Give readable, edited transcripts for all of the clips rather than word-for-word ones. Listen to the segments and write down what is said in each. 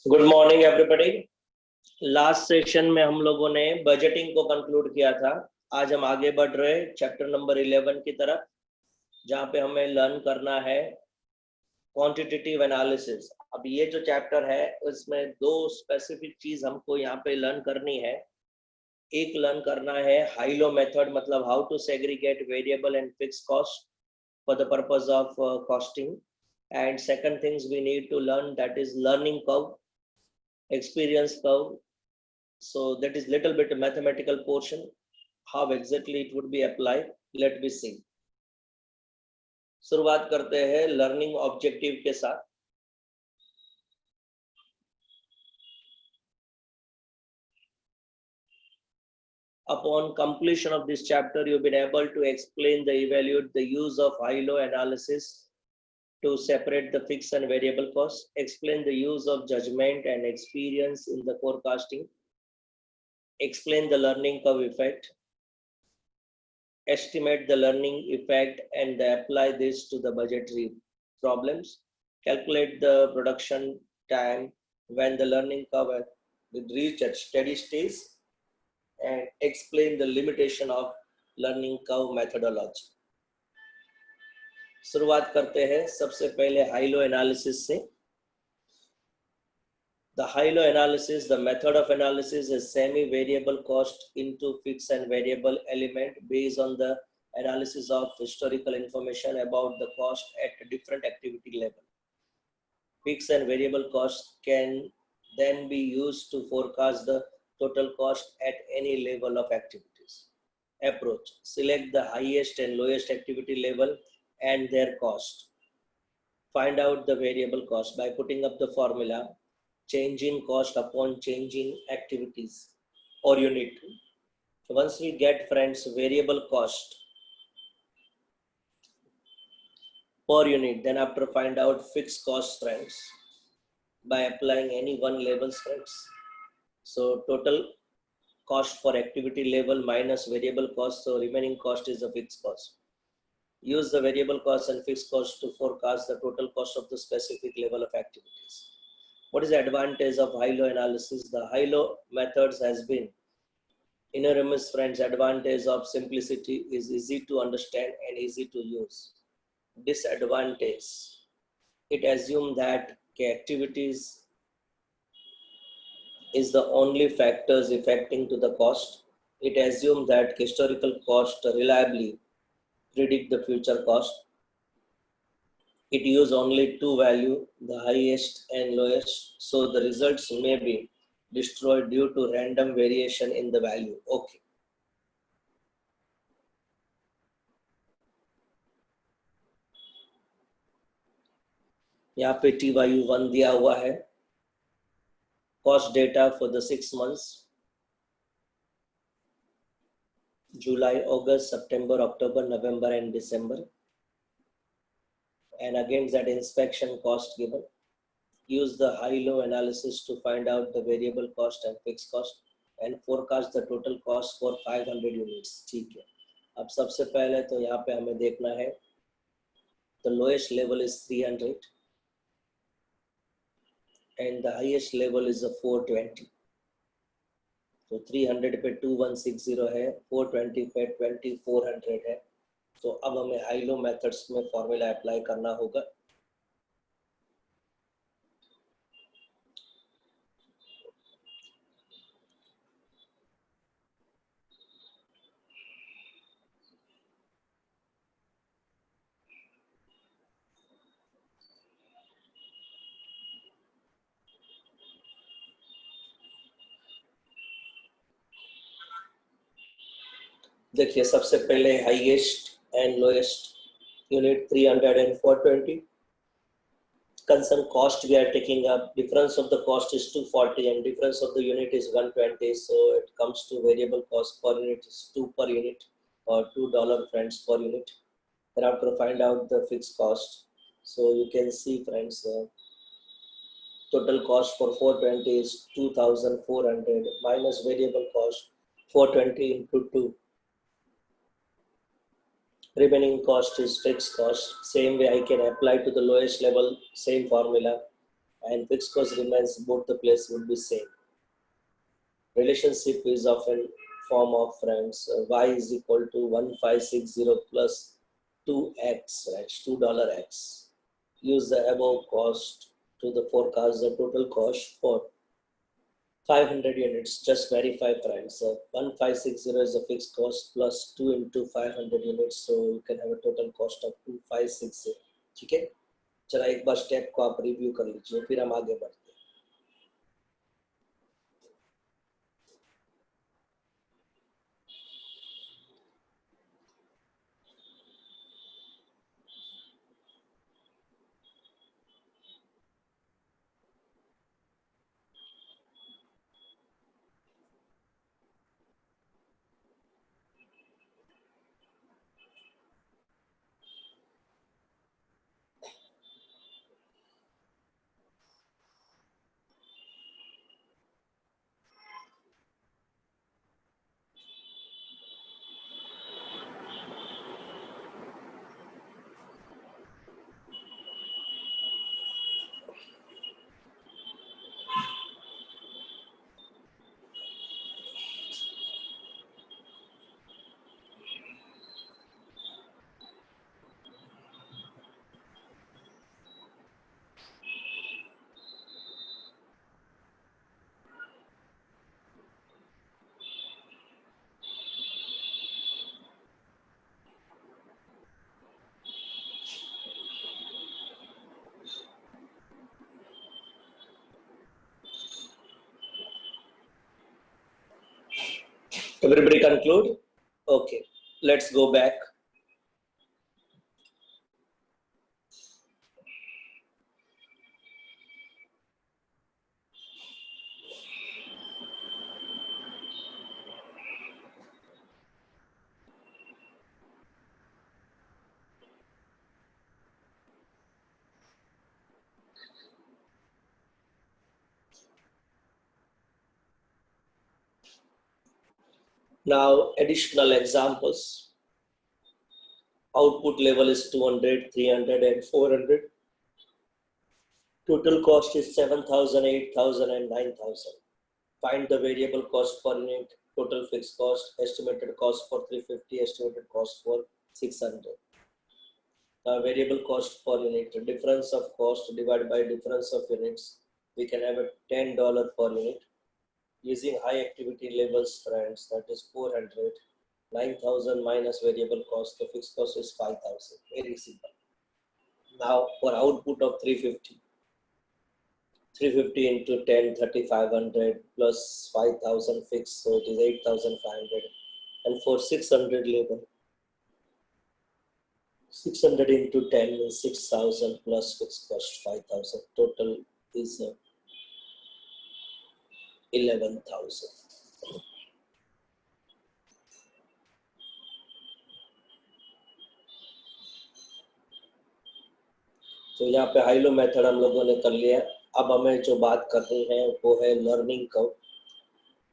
Good morning everybody. Last session में हम लोगों ने बजटिंग को कंक्लूड किया था। आज हम आगे बढ़ रहे चैप्टर नंबर 11 की तरफ, जहाँ पे हमें लर्न करना है क्वांटिटेटिव एनालिसिस। अब ये जो चैप्टर है उसमें दो स्पेसिफिक चीज हमको यहाँ पे लर्न करनी है। एक लर्न करना है हाई लो मेथड, मतलब how to segregate variable and fix cost for the purpose of costing. And second things we need to learn, that is learning curve, experience curve. So that is little bit mathematical portion. How exactly it would be applied, let me see. शुरुआत करते हैं learning objective के साथ। Upon completion of this chapter, you've been able to explain the evaluate the use of high-low analysis to separate the fixed and variable costs, explain the use of judgment and experience in the forecasting, explain the learning curve effect, estimate the learning effect and apply this to the budgetary problems, calculate the production time when the learning curve will reach at steady state, and explain the limitation of learning curve methodology. शुरुआत करते हैं सबसे पहले high low analysis से। The high-low analysis, the method of analysis is semi-variable cost into fixed and variable element based on the analysis of historical information about the cost at a different activity level. Fixed and variable cost can then be used to forecast the total cost at any level of activities. Approach: select the highest and lowest activity level and their cost. Find out the variable cost by putting up the formula change in cost upon change in activities or unit. So once we get, friends, variable cost per unit, then after find out fixed cost, friends, by applying any one level, friends. So total cost for activity level minus variable cost, so remaining cost is the fixed cost. Use the variable cost and fixed cost to forecast the total cost of the specific level of activities. What is the advantage of high-low analysis? The high-low methods has been enormous, friends. Advantage of simplicity is easy to understand and easy to use. Disadvantage: it assumes that activities is the only factors affecting to the cost. It assumes that historical cost reliably predict the future cost. It use only two values, the highest and lowest, so the results may be destroyed due to random variation in the value. Okay. यहाँ पे TYU1 दिया हुआ है, cost data for the 6 months, July, August, September, October, November and December. And against that inspection cost given, use the high-low analysis to find out the variable cost and fixed cost and forecast the total cost for 500 units. ठीक है, अब सबसे पहले तो यहाँ पे हमें देखना है the lowest level is 300 and the highest level is a 420. तो 300 पे 2160 है, 420 पे 2400 है। तो अब हमें हाई लो मेथड्स में फॉर्मूला अप्लाई करना होगा। देखिए, सबसे पहले highest and lowest unit 300 and 420. Concern cost we are taking up, difference of the cost is 240 and difference of the unit is 120, so it comes to variable cost per unit is 2 per unit or $2, friends, per unit. Then after find out the fixed cost, so you can see, friends, total cost for 420 is 2400 minus variable cost 420 into 2. Remaining cost is fixed cost. Same way I can apply to the lowest level, same formula, and fixed cost remains, both the place would be same. Relationship is often form of friends. Y is equal to 1560 plus 2x, right? $2x. Use the above cost to the forecast the total cost for 500 units. Just verify, friends. 1560 is the fixed cost plus 2 into 500 units, so you can have a total cost of 2560. ठीक है, चला एक बार step को आप review कर लीजिए, फिर हम आगे बढ़ते हैं. Everybody conclude? Okay, let's go back. Now, additional examples. Output level is 200, 300, and 400. Total cost is 7,000, 8,000, and 9,000. Find the variable cost per unit, total fixed cost, estimated cost for 350, estimated cost for 600. Variable cost per unit, difference of cost divided by difference of units. We can have a $10 per unit. Using high activity levels, friends, that is 400. 9,000 minus variable cost, the fixed cost is 5,000. Very simple. Now for output of 350. 350 into 10, 3,500 plus 5,000 fixed, so it is 8,500. And for 600 labor, 600 into 10 is 6,000 plus fixed cost 5,000. Total is 11,000. तो यहाँ पे high low method हम लोगों ने कर लिया. अब हमें जो बात करनी है वो है लर्निंग कर्व.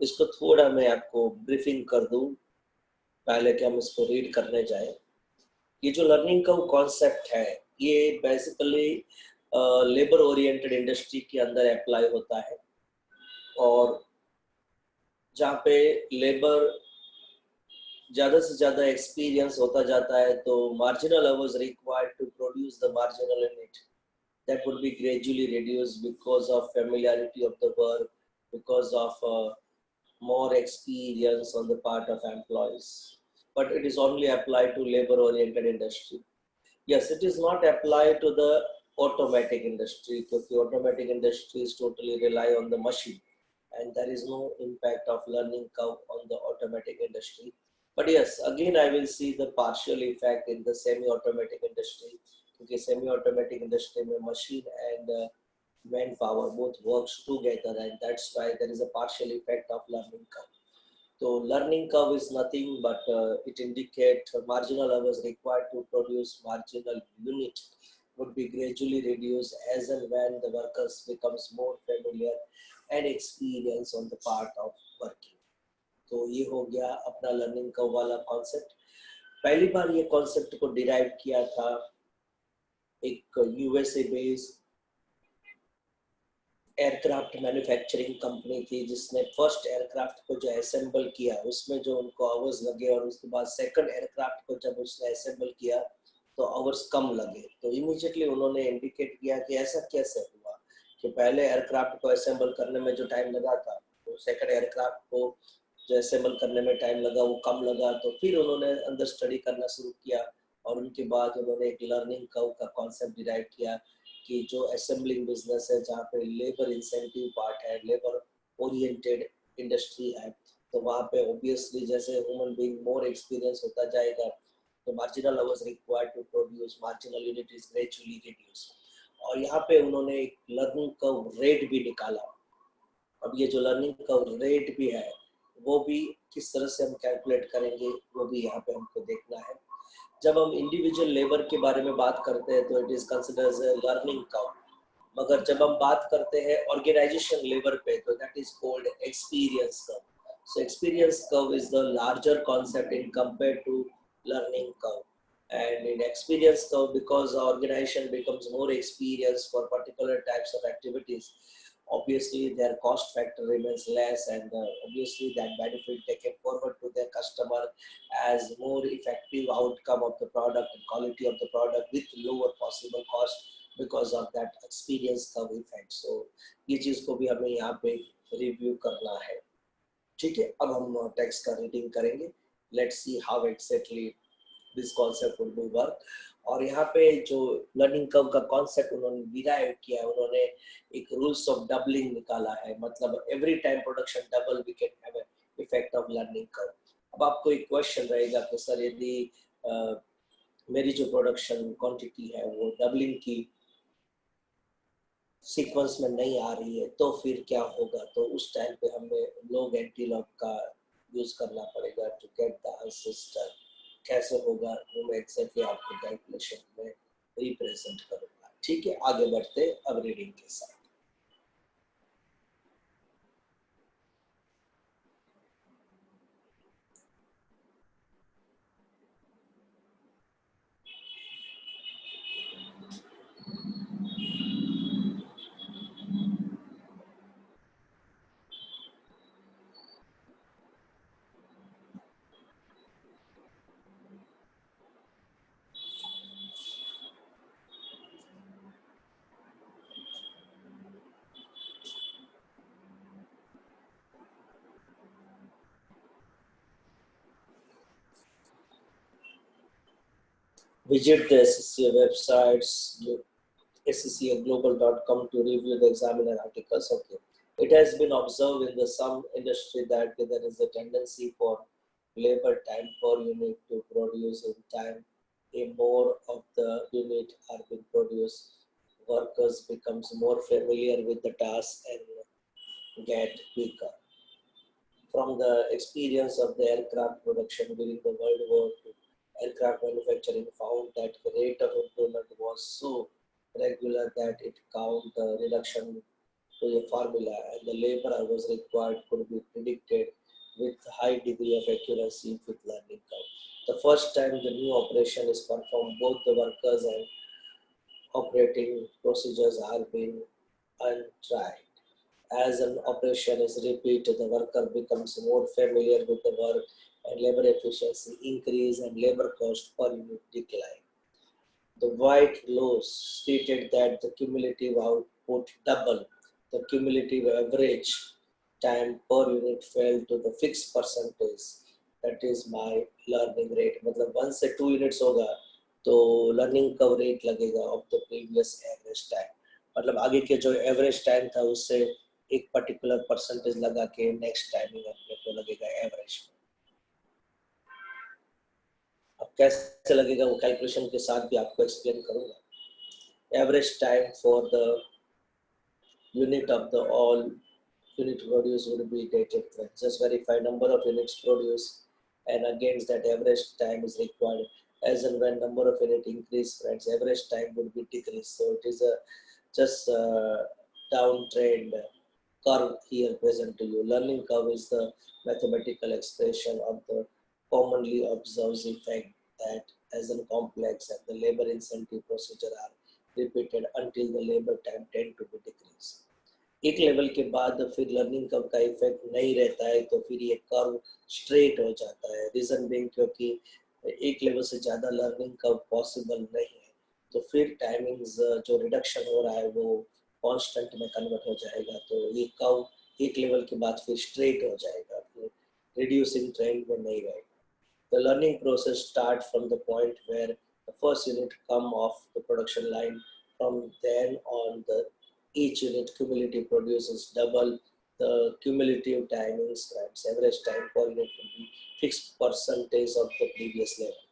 इसको थोड़ा मैं आपको ब्रीफिंग कर दूं पहले कि हम इसको रीड करने जाएं. ये जो लर्निंग कर्व कॉन्सेप्ट है ये बेसिकली लेबर ओरिएंटेड इंडस्ट्री के अंदर अप्लाई होता है, और जहाँ पे लेबर ज़्यादा से ज़्यादा एक्सपीरियंस होता जाता है तो marginal hours required to produce the marginal unit that would be gradually reduced because of familiarity of the work, because of more experience on the part of employees. But it is only applied to labor-oriented industry. Yes, it is not applied to the automatic industry because the automatic industry is totally rely on the machine, and there is no impact of learning curve on the automatic industry. But yes, again I will see the partial effect in the semi-automatic industry. Okay, semi-automatic industry में machine and manpower both works together, and that's why there is a partial effect of learning curve. So learning curve is nothing but it indicates marginal hours required to produce marginal unit would be gradually reduced as and when the workers becomes more familiar and experience on the part of working. तो ये हो गया अपना learning curve वाला concept. पहली बार ये concept को derive किया था एक USA based aircraft manufacturing company थी जिसने फर्स्ट एयरक्राफ्ट को जो असेंबल किया उसमें जो उनको आवर्स लगे, और उसके बाद सेकंड एयरक्राफ्ट को जब उसने असेंबल किया तो आवर्स कम लगे। तो इमीडिएटली उन्होंने इंडिकेट किया कि ऐसा कैसे हुआ कि पहले एयरक्राफ्ट को असेंबल करने में जो टाइम लगा था तो सेकंड एयरक्राफ्ट को जो असेंबल करने में टाइम लगा वो कम लगा। तो फिर उन्होंने अंदर स्टडी करना शुरू किया और उनके बाद उन्होंने एक लर्निंग कर्व का कॉन्सेप्ट डिराइव किया कि जो असेंबलिंग बिजनेस है जहाँ पे लेबर इंसेंटिव पार्ट है, लेबर ओरिएंटेड इंडस्ट्री है, तो वहाँ पे ऑब्वियसली जैसे ह्यूमन बीइंग मोर एक्सपीरियंस होता जाएगा तो marginal hours required to produce marginal unit is gradually reduce. और यहाँ पे उन्होंने एक लर्निंग कर्व रेट भी निकाला। अब ये जो लर्निंग कर्व रेट भी है वो भी किस तरह से हम कैलकुलेट करेंगे वो भी यहाँ पे हमको देखना है। जब हम इंडिविजुअल लेबर के बारे में बात करते हैं तो it is considered as a learning curve, मगर जब हम बात करते हैं ऑर्गेनाइजेशन लेवल पे तो that is called experience curve. So experience curve is the larger concept in compared to learning curve. And in experience curve, because the organization becomes more experienced for particular types of activities, obviously their cost factor remains less, and obviously that benefit taken forward to their customer as more effective outcome of the product and quality of the product with lower possible cost because of that experience curve effect. So ये चीज को भी हमें यहाँ पे review करना है। ठीक है, अब हम टेक्स्ट का रीडिंग करेंगे। Let's see how exactly this concept will be work. और यहाँ पे जो लर्निंग कर्व का कॉन्सेप्ट उन्होंने डिराइव किया है, उन्होंने एक रूल्स ऑफ डबलिंग निकाला है, मतलब every time production double we can have effect of learning curve. अब आपको एक क्वेश्चन रहेगा कि सर यदि मेरी जो प्रोडक्शन क्वांटिटी है वो डबलिंग की सीक्वेंस में नहीं आ रही है तो फिर क्या होगा। तो उस टाइम पे हमें लॉग एंटीलॉग का यूज करना पड़ेगा टू गेट द आंसर। कैसे होगा वो मैं एक्जेक्टली आपको कैलकुलेशन में रिप्रेजेंट करूंगा। ठीक है, आगे बढ़ते अब रीडिंग के साथ। Visit the SCCA websites, sccaglobal.com to review the examiner articles. Okay. It has been observed in the some industry that there is a tendency for labor time per unit to produce in time. A more of the unit are being produced, workers becomes more familiar with the task and get quicker. From the experience of the aircraft production during the World War II, aircraft manufacturing found that the rate of improvement was so regular that it count reduction to a formula, and the labor hours required could be predicted with high degree of accuracy with learning curve. The first time the new operation is performed, both the workers and operating procedures are being untried. As an operation is repeated, the worker becomes more familiar with the work and labor efficiency increase and labor cost per unit decline. The White laws stated that the cumulative output double, the cumulative average time per unit fell to the fixed percentage. That is my learning rate. मतलब 1 से 2 units होगा तो learning curve rate लगेगा of the previous average time. मतलब आगे के जो average time था उससे एक particular percentage लगा के next timing अपने को लगेगा average। अब कैसे लगेगा वो कैलकुलेशन के साथ भी आपको एक्सप्लेन करूंगा। Average time for the unit of the all unit produced would be dated. Just verify number of units produced and against that average time is required. As and when number of unit increase, friends, average time would be decreased. So it is a just downtrend curve here present to you. Learning curve is the mathematical expression of the commonly observed effect that as a complex and the labor incentive procedure are repeated until the labor time tend to be decreased. एक level के बाद फिर learning curve का effect नहीं रहता है, तो फिर ये कर्व स्ट्रेट हो जाता है। रीजन बीइंग क्योंकि एक लेवल से ज़्यादा लर्निंग कर्व पॉसिबल नहीं है, तो फिर टाइमिंग्स जो रिडक्शन हो रहा है वो कांस्टेंट में कन्वर्ट हो जाएगा, तो ये कर्व एक लेवल के बाद फिर स्ट्रेट हो जाएगा, फिर रिड्यूसिंग ट्रेंड में नहीं रहेगा। The learning process starts from the point where the first unit come off the production line. From then on, each unit cumulative produces double the cumulative timings, and average time per unit will be fixed percentage of the previous level.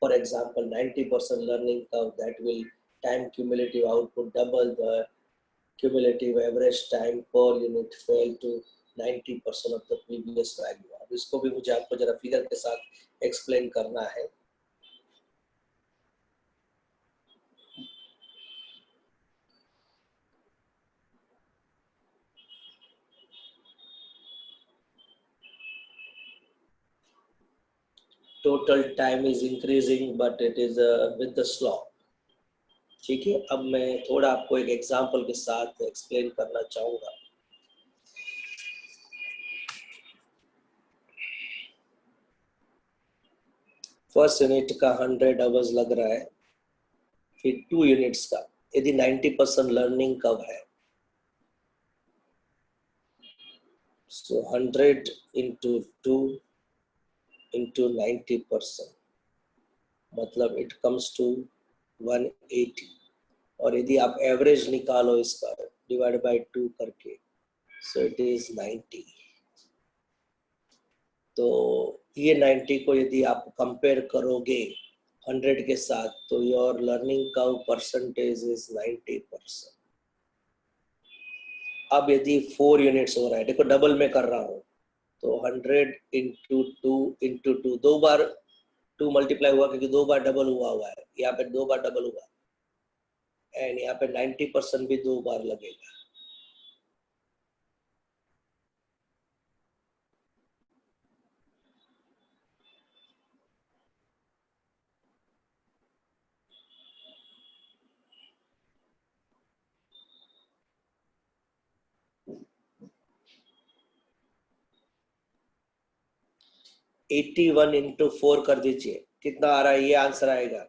For example, 90% learning curve that will time cumulative output double the cumulative average time per unit fell to 90% of the previous value. अब इसको भी मुझे आपको जरा figure के साथ explain करना है। Total time is increasing but it is with the slope. ठीक है, अब मैं थोड़ा आपको एक एग्जांपल के साथ एक्सप्लेन करना चाहूंगा। फर्स्ट यूनिट का 100 आवर्स लग रहा है, फिर 2 यूनिट्स का यदि 90% लर्निंग कब है, so 100 into 2 into 90%, मतलब इट कम्स टू 180। और यदि आप एवरेज निकालो इसका डिवाइड बाय 2 करके, सो इट इज 90। तो ये 90 को यदि आप कंपेयर करोगे 100 के साथ, तो your learning curve percentage is 90%। अब यदि 4 यूनिट्स हो रहा है, देखो डबल में कर रहा हूँ, तो 100 इंटू 2 इंटू 2, 2 बार 2 मल्टीप्लाई हुआ क्योंकि 2 बार डबल हुआ है, यहाँ पे 2 बार डबल हुआ, एंड यहाँ पे 90% भी 2 बार लगेगा। एट्टी वन इंटू 4 कर दीजिए, कितना आ रहा है, ये आंसर आएगा।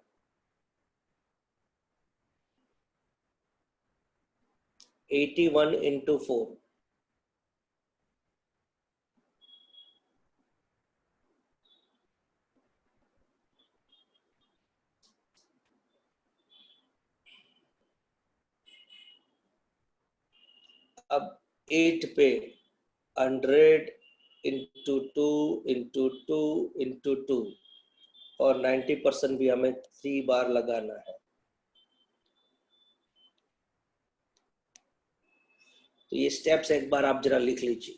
81 इंटू 4, अब 8 पे 100 इंटू 2 इंटू 2 इंटू 2, और 90% भी हमें 3 बार लगाना है। तो ये स्टेप्स एक बार आप जरा लिख लीजिए।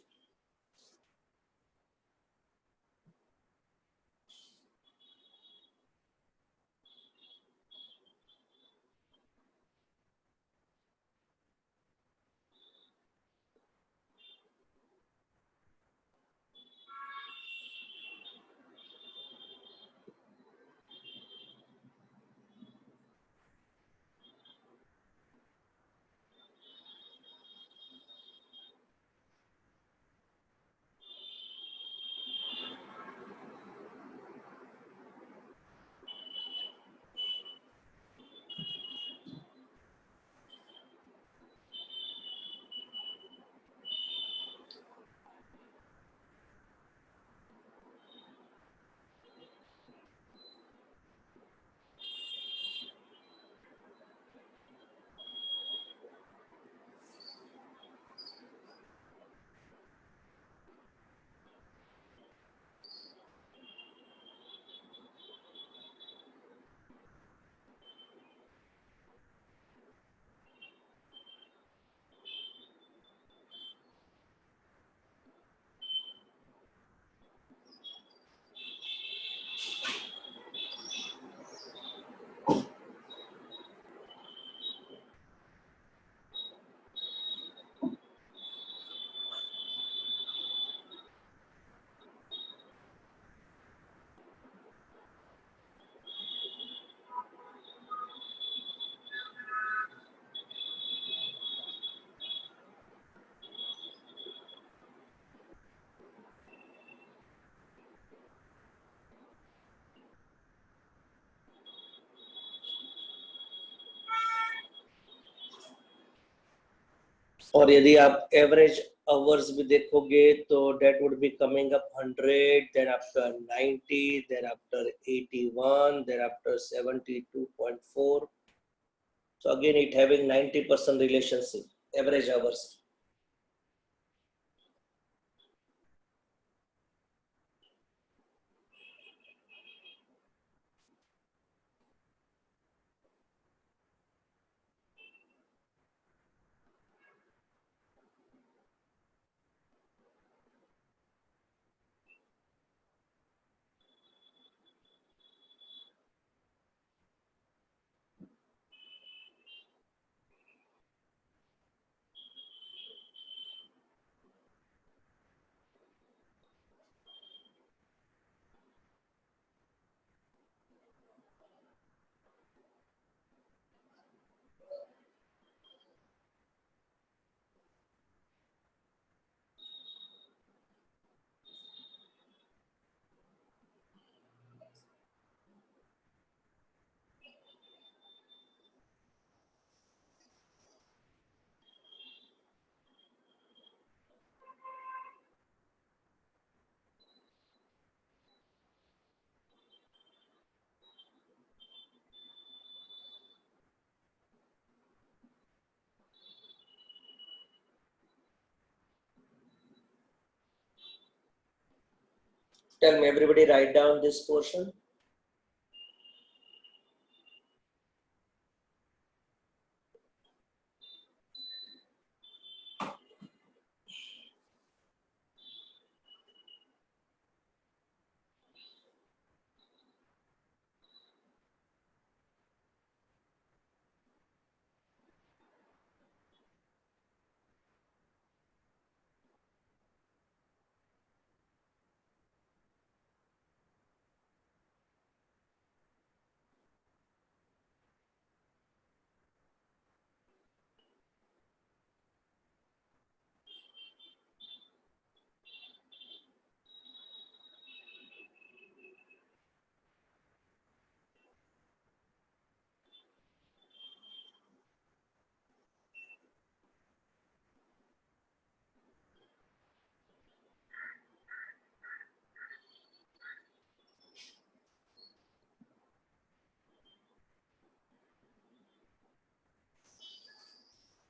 और यदि आप एवरेज hours भी देखोगे तो that would be coming up 100, then after 90, then after 81, then after 72.4. So again it having 90% relationship, average hours. Tell me, everybody write down this portion.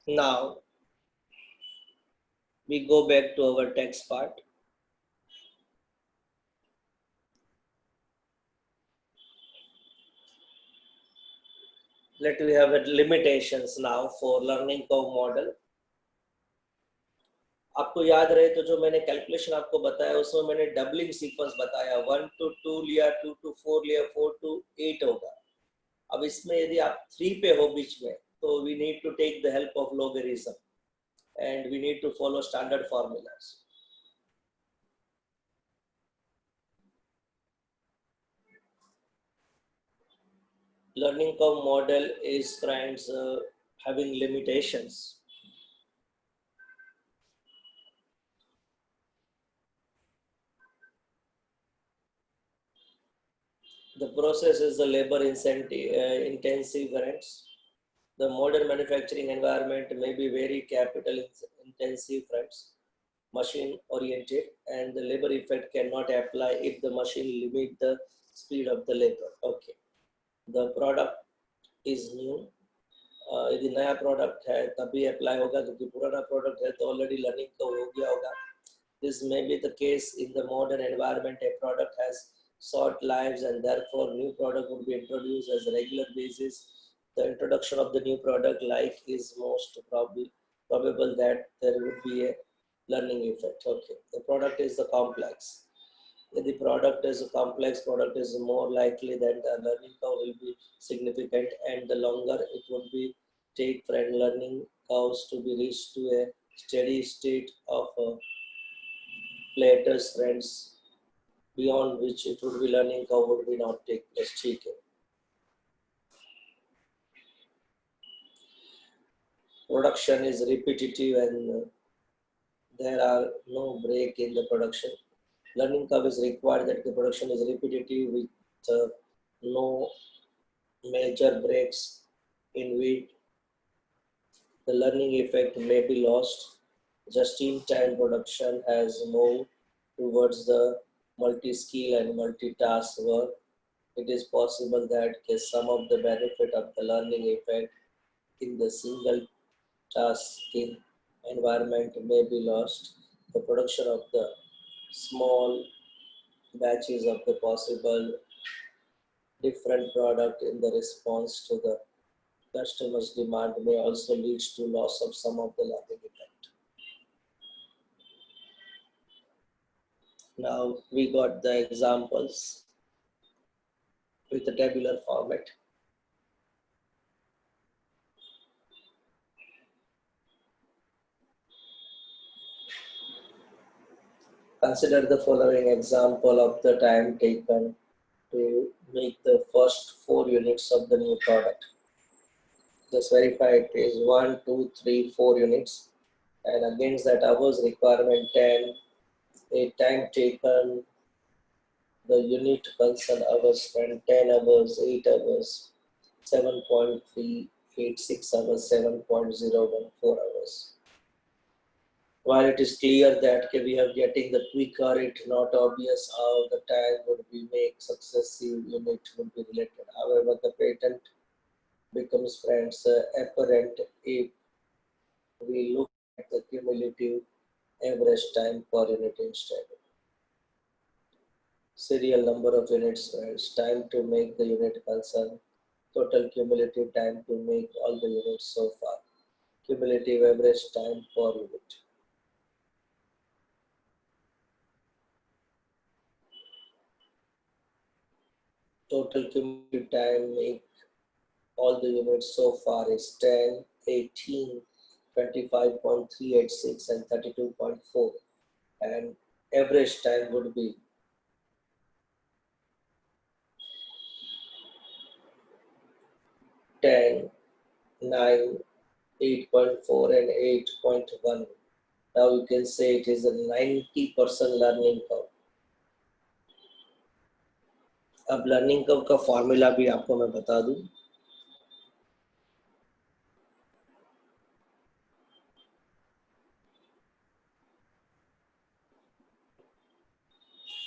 Now we go back to our text part. Let we have limitations now for learning curve model. आपको याद रहे तो जो मैंने calculation आपको बताया उसमें मैंने डबलिंग सीक्वेंस बताया, 1 to 2 लिया, 2 to 4 लिया, 4 to 8 होगा. अब इसमें यदि आप 3 पे हो बीच में तो we need to take the help of logarithm and we need to follow standard formulas. Learning curve model is, friends, having limitations. The process is the labor intensive, friends. The modern manufacturing environment may be very capital intensive, friends, machine oriented, and the labor effect cannot apply if the machine limit the speed of the labor. Okay, the product is new. यदि नया product है तभी apply होगा, क्योंकि पुराना product है तो already learning का हो गया होगा. This may be the case in the modern environment. A product has short lives and therefore new product would be introduced as a regular basis. The introduction of the new product like is most probable that there would be a learning effect. Okay, the product is the complex. If the product is a complex, product is more likely that the learning curve will be significant, and the longer it would be take for learning curves to be reached to a steady state of plateaus, friends, beyond which it would be learning curve would be not take place. ठीक है. Production is repetitive and there are no break in the production. Learning curve is required that the production is repetitive with no major breaks in which the learning effect may be lost. Just-in-time production has moved towards the multi-skill and multitask work. It is possible that some of the benefit of the learning effect in the single tasking environment may be lost. The production of the small batches of the possible different product in the response to the customer's demand may also lead to loss of some of the learning effect. Now we got the examples with a tabular format. Consider the following example of the time taken to make the first 4 units of the new product. Just verify it is 1, 2, 3, 4 units, and against that hours requirement 10, a time taken, the unit concern hours spent 10 hours, 8 hours, 7.386 hours, 7.014 hours. While it is clear that we are getting the quicker, it not obvious how the time would be make successive unit would be related. However, the patent becomes friends apparent if we look at the cumulative average time per unit instead. Serial number of units friends, time to make the unit concern, total cumulative time to make all the units so far, cumulative average time per unit. Total cumulative time make all the units so far is 10, 18, 25.386 and 32.4, and average time would be 10, 9, 8.4 and 8.1. Now you can say it is a 90% learning curve. अब learning curve का formula भी आपको मैं बता दूं.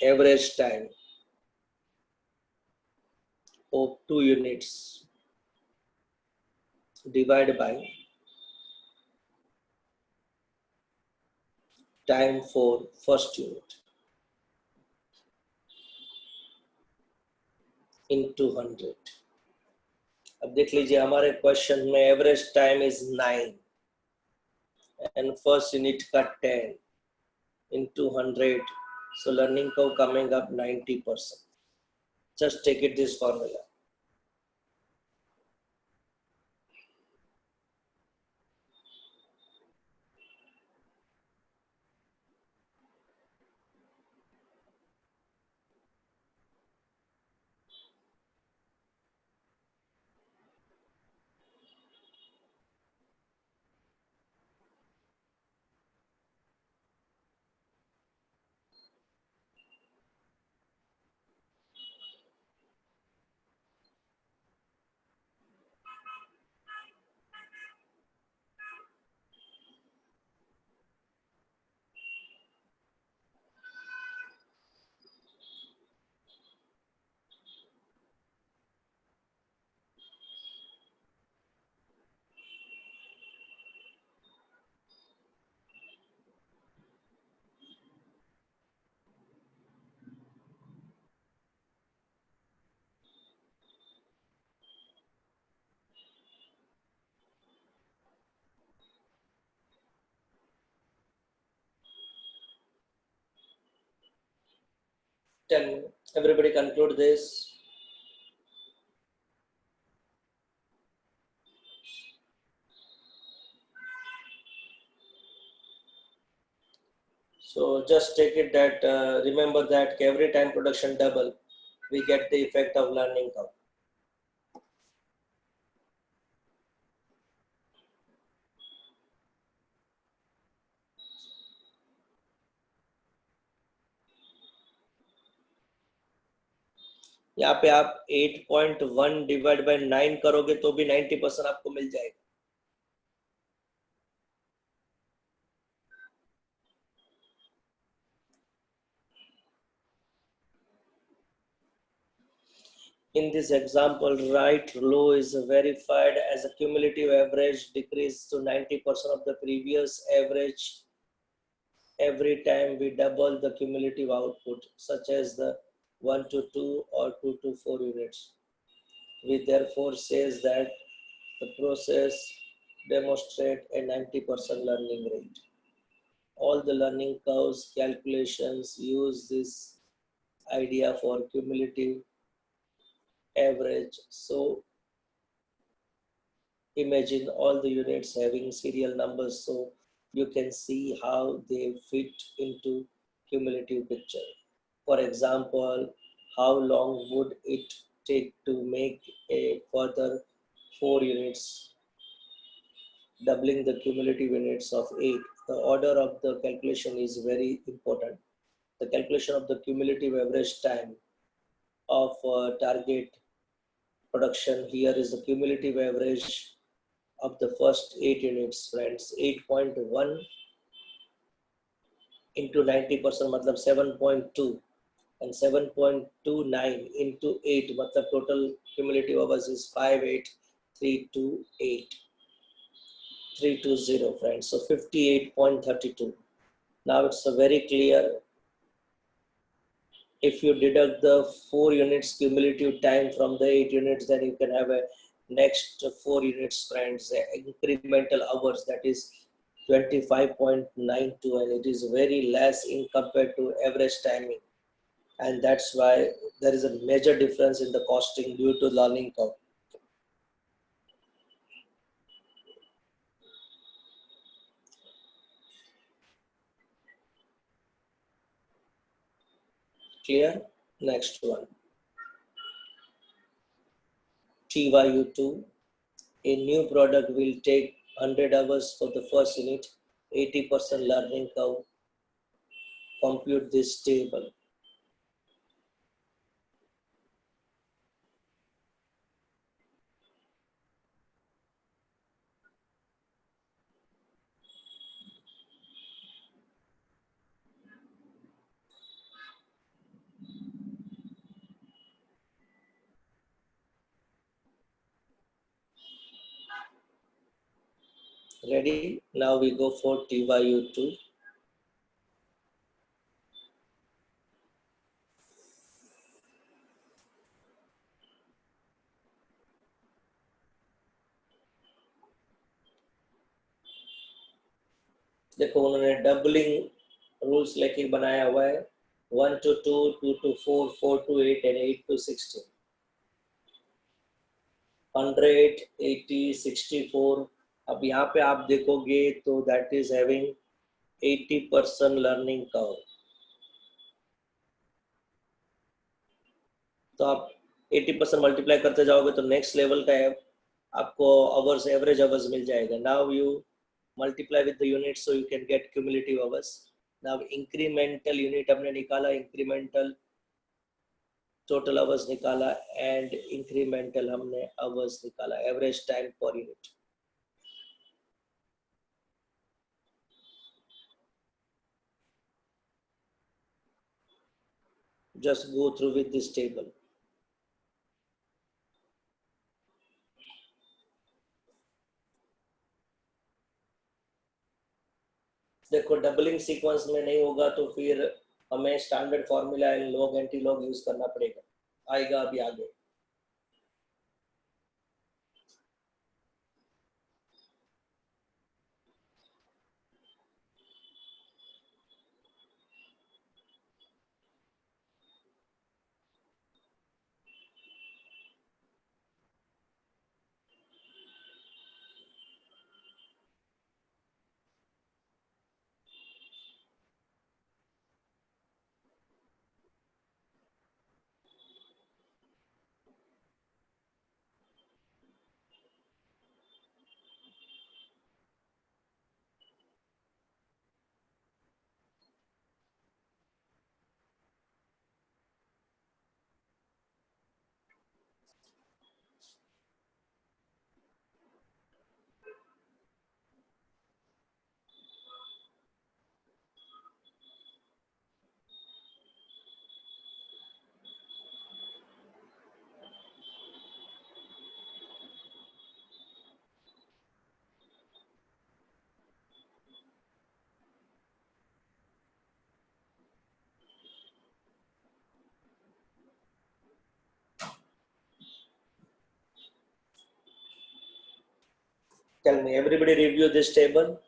Average time of 2 units divided by time for first unit into 100. अब देख लीजिए हमारे क्वेश्चन में average time is 9 and first unit cut 10 into 100, so learning curve coming up 90%. Just take it this formula. Then everybody conclude this. So just take it that remember that every time production double, we get the effect of learning curve. यहाँ पे आप 8.1 divide by 9 करोगे तो भी 90% आपको मिल जाएगा. In this example, right low is verified as a cumulative average decrease to 90% of the previous average every time we double the cumulative output, such as the 1 to 2 or 2 to 4 units. We therefore says that the process demonstrate a 90% learning rate. All the learning curves calculations use this idea for cumulative average. So imagine all the units having serial numbers, so you can see how they fit into cumulative picture. For example, how long would it take to make a further 4 units, doubling the cumulative units of 8? The order of the calculation is very important. The calculation of the cumulative average time of target production here is the cumulative average of the first 8 units, friends. 8.1 into 90% matlab 7.2, and 7.29 into 8 matlab total cumulative hours is 58328 friends. So 58.32. Now it's a very clear. If you deduct the 4 units cumulative time from the 8 units, then you can have a next 4 units, friends, incremental hours, that is 25.92, and it is very less in compared to average timing. And that's why there is a major difference in the costing due to learning curve. Clear? Next one. TYU2. A new product will take 100 hours for the first unit, 80% learning curve. Compute this table. Ready? Now we go for TYU2. देखो उन्होंने doubling rules लेके बनाया हुआ है, 1 to 2, 2 to 4, 4 to 8 and 8 to 16. 100, 80, 64. अब यहाँ पे आप देखोगे तो that is having 80% learning curve. तो आप 80% मल्टीप्लाई करते जाओगे तो नेक्स्ट लेवल का है, आपको आवर्स, एवरेज आवर्स मिल जाएगा. Now you multiply with the unit so you can get cumulative hours. Now incremental unit हमने निकाला, इंक्रीमेंटल टोटल आवर्स निकाला, एंड इंक्रीमेंटल हमने आवर्स निकाला, average time per unit. Just go through with this table. देखो doubling sequence में नहीं होगा तो फिर हमें standard formula and log anti log use करना पड़ेगा, आएगा अभी आगे. Tell me, everybody review this table.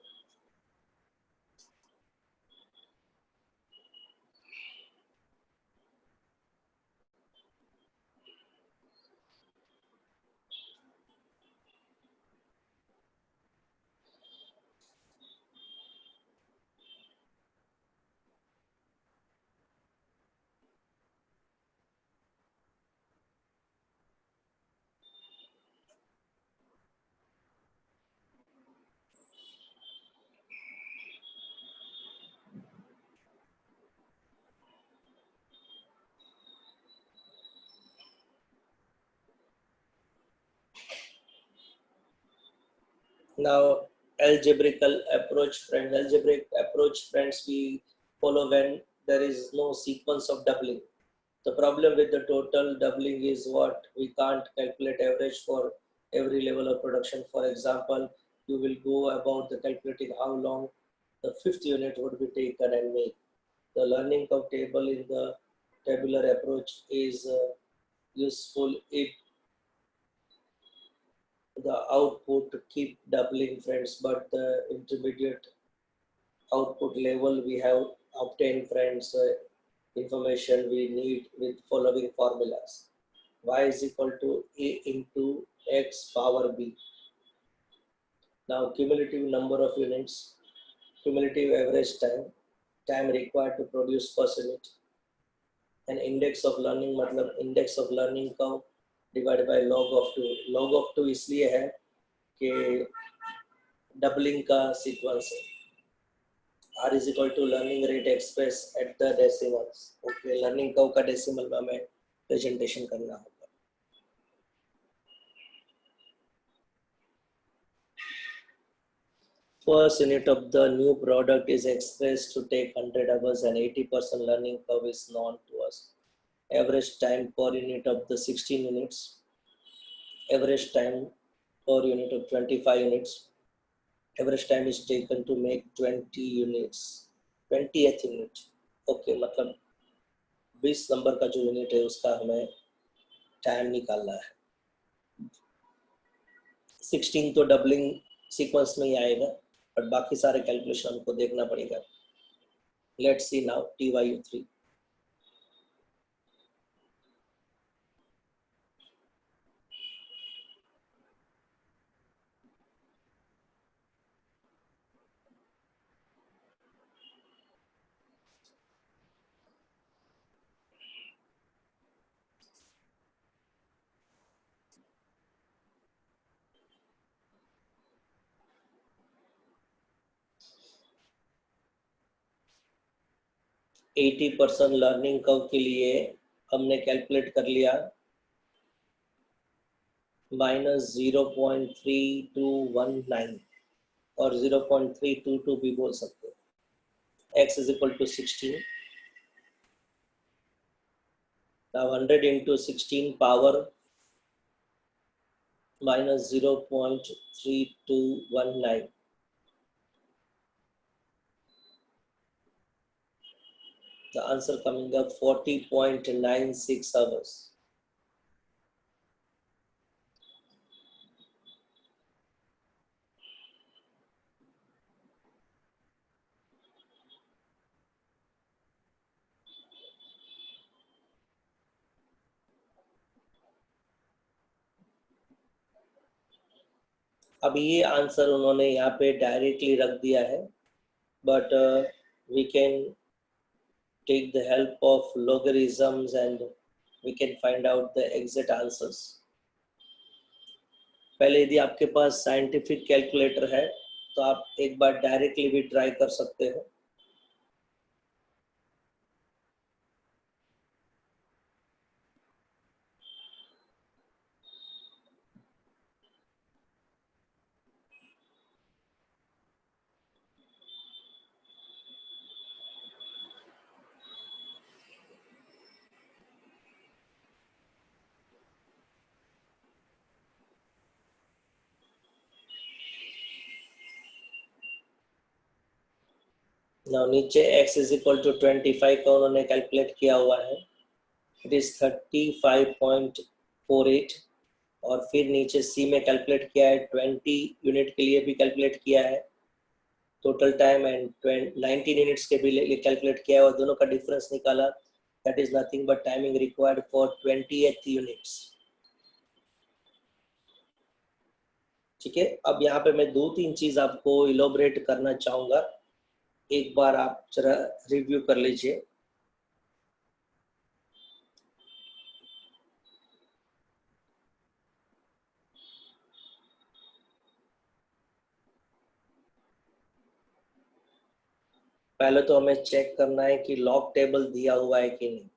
Now, algebraic approach, friends, we follow when there is no sequence of doubling. The problem with the total doubling is what we can't calculate average for every level of production. For example, you will go about the calculating how long the fifth unit would be taken and make. The learning curve table in the tabular approach is useful if the output keep doubling, friends, but the intermediate output level we have obtained, friends, information we need with following formulas. Y is equal to A into X power B. Now cumulative number of units, cumulative average time required to produce per unit, and index of learning मतलब index of learning curve divided by log of 2. log of 2 इसलिए है कि doubling का sequence है. R is equal to learning rate expressed at the decimals. Okay, learning curve का decimal में हमें presentation करना होगा. First unit of the new product is expressed to take 100 hours and 80% learning curve is known to us. Average time per unit of the 16 units. Average time per unit of 25 units. Average time is taken to make 20 units. 20th unit. Okay, मतलब 20 number का जो unit है उसका हमें time निकालना है. 16 तो doubling sequence में ही आएगा, बट बाकी सारे कैलकुलेशन हमको देखना पड़ेगा. Let's see now TYU3. Eighty % learning curve के लिए हमने कैलकुलेट कर लिया -0.3219 और 0.322 भी बोल सकते हैं. X is equal to 16. Now 100 into 16 power -0.3219. The answer coming up 40.96 hours. अभी ये आंसर उन्होंने यहाँ पे डायरेक्टली रख दिया है, but we can take the help of logarithms and we can find out the exact answers. पहले यदि आपके पास साइंटिफिक कैलकुलेटर है तो आप एक बार डायरेक्टली भी ट्राई कर सकते हो. Now नीचे x is equal to 25 का उन्होंने कैलकुलेट किया हुआ है. It is 35.48. और फिर नीचे सी में कैलकुलेट किया है, 20 यूनिट के लिए भी कैलकुलेट किया है टोटल टाइम, एंड 19 यूनिट्स के भी कैलकुलेट किया है, और दोनों का डिफरेंस निकाला। That is nothing but timing required for 20th units. ठीक है, अब यहाँ पे मैं 2-3 चीज आपको इलोबरेट करना चाहूंगा, एक बार आप जरा रिव्यू कर लीजिए। पहले तो हमें चेक करना है कि लॉग टेबल दिया हुआ है कि नहीं।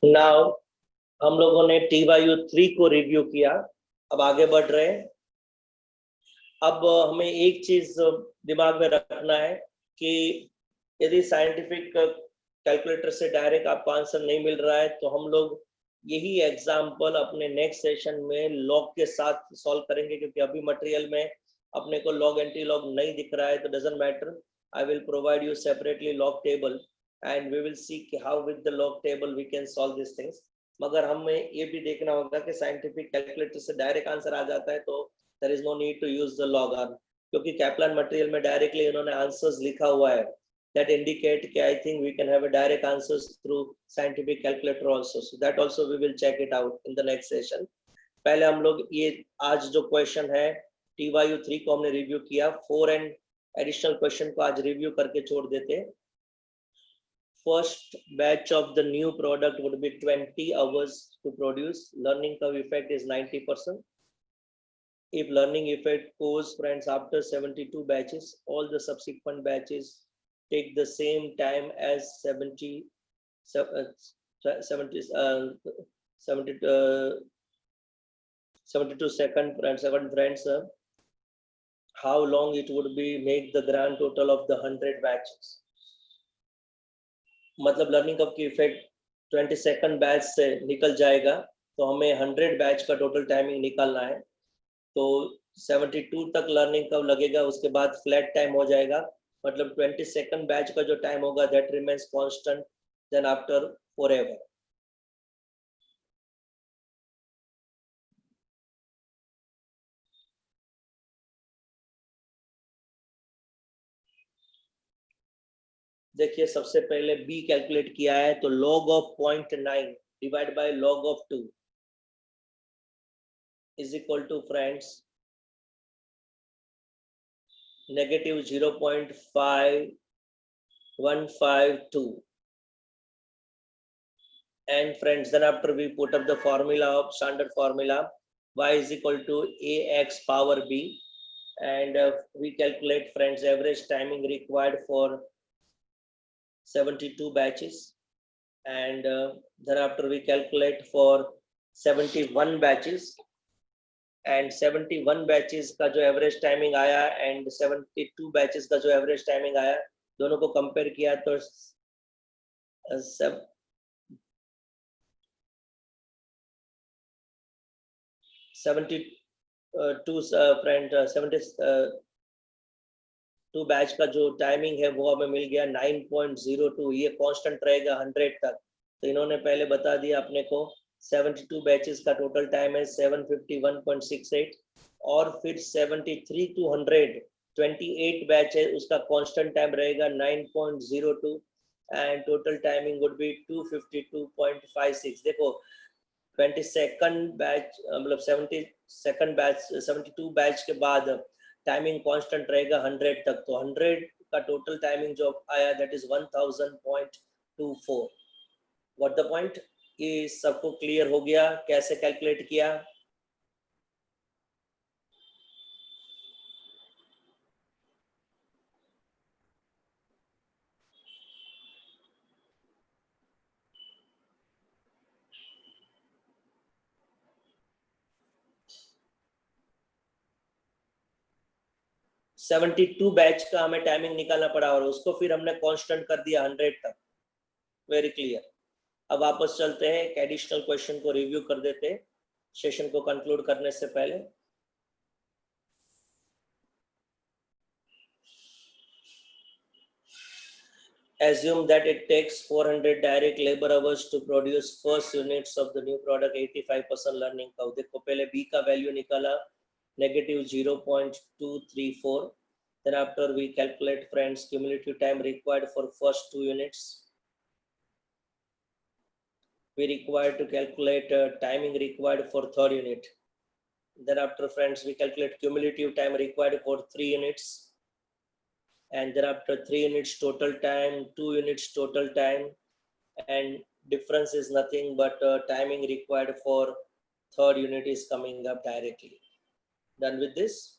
नाउ हम लोगों ने TYU3 को रिव्यू किया, अब आगे बढ़ रहे हैं। अब हमें एक चीज दिमाग में रखना है कि यदि साइंटिफिक कैलकुलेटर से डायरेक्ट आपको आंसर नहीं मिल रहा है तो हम लोग यही एग्जाम्पल अपने नेक्स्ट सेशन में लॉग के साथ सॉल्व करेंगे, क्योंकि अभी मटेरियल में अपने को लॉग एंटी लॉग नहीं दिख रहा है तो doesn't matter, I will provide you separately log table and we will see how with the log table we can solve this things. मगर हमें ये भी देखना होगा कि साइंटिफिक कैलकुलेटर से डायरेक्ट आंसर आ जाता है तो there is no need to use the log are, क्योंकि कैप्लान मटेरियल में डायरेक्टली इन्होंने आंसर्स लिखा हुआ है that indicate कि I think we can have a direct answers through scientific calculator also. So that also we will check it out in the next session. पहले हम लोग ये आज जो क्वेश्चन है TYU3 को हमने रिव्यू किया, 4 and एडिशनल क्वेश्चन को आज रिव्यू करके छोड़ देते हैं। First batch of the new product would be 20 hours to produce. Learning curve effect is 90%. If learning effect goes, friends, after 72 batches, all the subsequent batches take the same time as 72 second friends, how long it would be make the grand total of the 100 batches। मतलब learning कब की effect 22nd batch से निकल जाएगा तो हमें 100 batch का total timing निकालना है, तो 72 तक लर्निंग कब लगेगा, उसके बाद फ्लैट टाइम हो जाएगा, मतलब 22nd बैच का जो टाइम होगा that remains constant then after forever. देखिए सबसे पहले बी कैलकुलेट किया है तो log of 0.9 divide by log of 2 is equal to friends negative 0.5152, and friends then after we put up the formula of standard formula y is equal to ax power b, and we calculate friends average timing required for 72 batches, and then after we calculate for 71 batches, and 71 batches का जो average timing आया and 72 batches का जो average timing आया, दोनों को compare किया तो 72 बैच का जो टाइमिंग है वो हमें मिल गया 9.02, ये कांस्टेंट रहेगा 100 तक। तो इन्होंने पहले बता दिया अपने को 72 बैचेस का टोटल टाइम है 751.68, और फिर 73 to 100 28 बैच है, उसका कांस्टेंट टाइम रहेगा 9.02 and total timing would be 252.56। देखो 22nd बैच मतलब 72 बैच के बाद टाइमिंग कांस्टेंट रहेगा 100 तक, तो 100 का टोटल टाइमिंग जो आया that is 1000.24। What the point, ये सबको क्लियर हो गया कैसे कैलकुलेट किया? सेवेंटी टू बैच का हमें टाइमिंग निकालना पड़ा और उसको फिर हमने कांस्टेंट कर दिया 100 तक। Very clear. अब वापस चलते हैं, एक एडिशनल क्वेश्चन को रिव्यू कर देते हैं सेशन को कंक्लूड करने से पहले। Assume that it takes 400 direct labor hours to produce first units of the new product, 85% learning curve। देखो पहले B का वैल्यू निकाला negative 0.234, then after we calculate friends cumulative time required for first 2 units, we require to calculate timing required for third unit, then after friends we calculate cumulative time required for 3 units, and then after 3 units total time, 2 units total time, and difference is nothing but timing required for third unit is coming up directly। Done with this?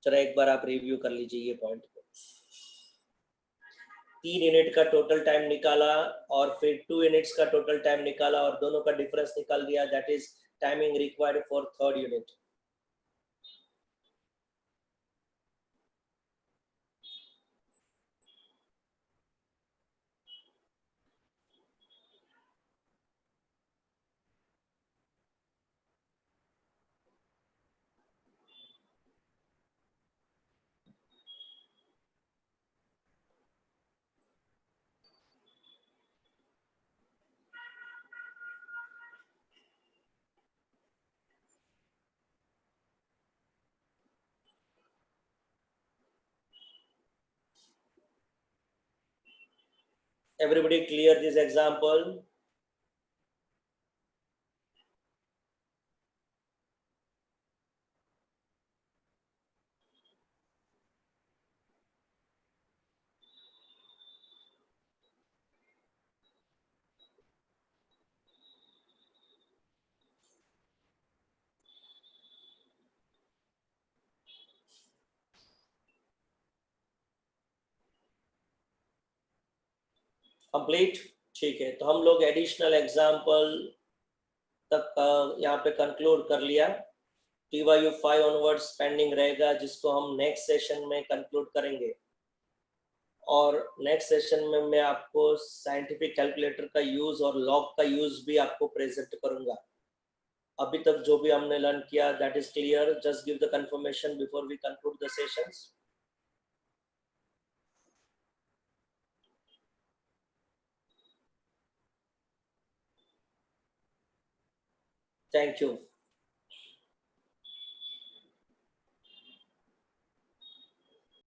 चलो एक बार आप review कर लीजिए ये point को। 3 unit का total time निकाला और फिर 2 यूनिट्स का टोटल टाइम निकाला और दोनों का डिफरेंस निकाल दिया, that is timing required for third unit. Everybody clear this example? Complete. ठीक है, तो हम लोग एडिशनल एग्जाम्पल तक यहाँ पे कंक्लूड कर लिया. TYU 5 ऑनवर्ड्स पेंडिंग रहेगा, जिसको हम नेक्स्ट सेशन में कंक्लूड करेंगे. और नेक्स्ट सेशन में मैं आपको साइंटिफिक कैलकुलेटर का यूज और लॉग का यूज भी आपको प्रेजेंट करूंगा. अभी तक जो भी हमने लर्न किया, that is clear. Just give the confirmation before we conclude the sessions. Thank you.